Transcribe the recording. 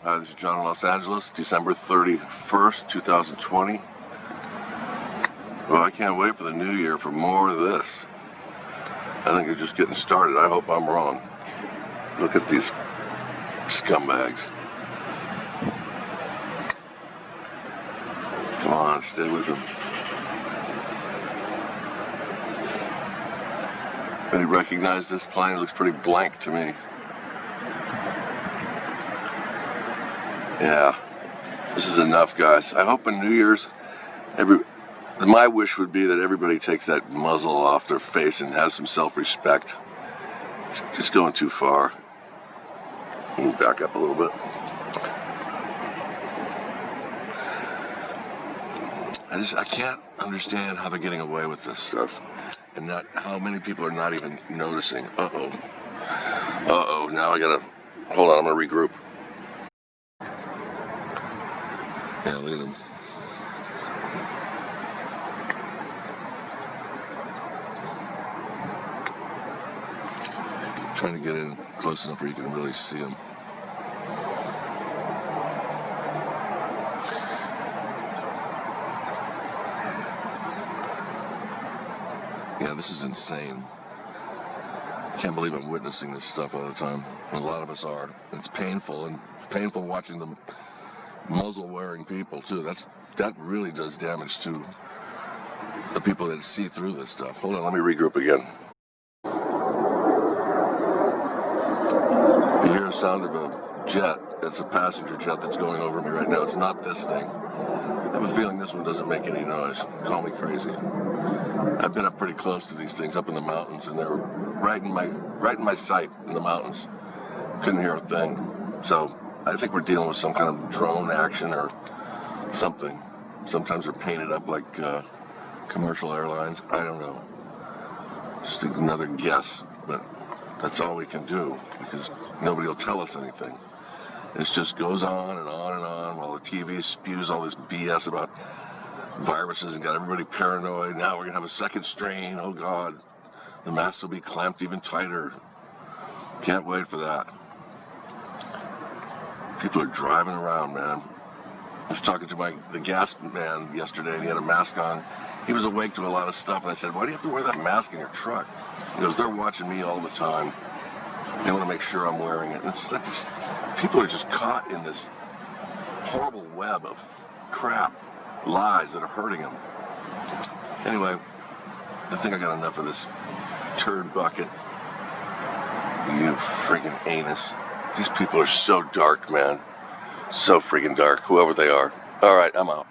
Hi, this is John in Los Angeles, December 31st, 2020. Well, I can't wait for the new year for more of this. I think they're just getting started. I hope I'm wrong. Look at these scumbags. Come on, stay with them. Any recognize this plane? It looks pretty blank to me. Yeah, this is enough, guys. I hope in New Year's, my wish would be that everybody takes that muzzle off their face and has some self-respect. It's going too far. Let me back up a little bit. I can't understand how they're getting away with this stuff, and not how many people are not even noticing. Uh-oh, now I gotta, hold on, I'm gonna regroup. Yeah, look at them. Trying to get in close enough where you can really see them. Yeah, this is insane. I can't believe I'm witnessing this stuff all the time. A lot of us are. It's painful, and it's painful watching the muzzle-wearing people too. That really does damage to the people that see through this stuff. Hold on, let me regroup again. If you hear the sound of a jet, it's a passenger jet that's going over me right now. It's not this thing. I have a feeling this one doesn't make any noise. Call me crazy. I've been up pretty close to these things up in the mountains, and they're right in my sight in the mountains. Couldn't hear a thing. So I think we're dealing with some kind of drone action or something. Sometimes they're painted up like commercial airlines. I don't know. Just another guess, but that's all we can do because nobody will tell us anything. It just goes on and on and on while the TV spews all this BS about viruses and got everybody paranoid. Now we're going to have a second strain. Oh, God. The masks will be clamped even tighter. Can't wait for that. People are driving around, man. I was talking to the gas man yesterday, and he had a mask on. He was awake to a lot of stuff, and I said, why do you have to wear that mask in your truck? He goes, they're watching me all the time. They want to make sure I'm wearing it. And it's like people are just caught in this horrible web of crap, lies that are hurting them. Anyway, I think I got enough of this turd bucket. You friggin' anus. These people are so dark, man. So friggin' dark, whoever they are. All right, I'm out.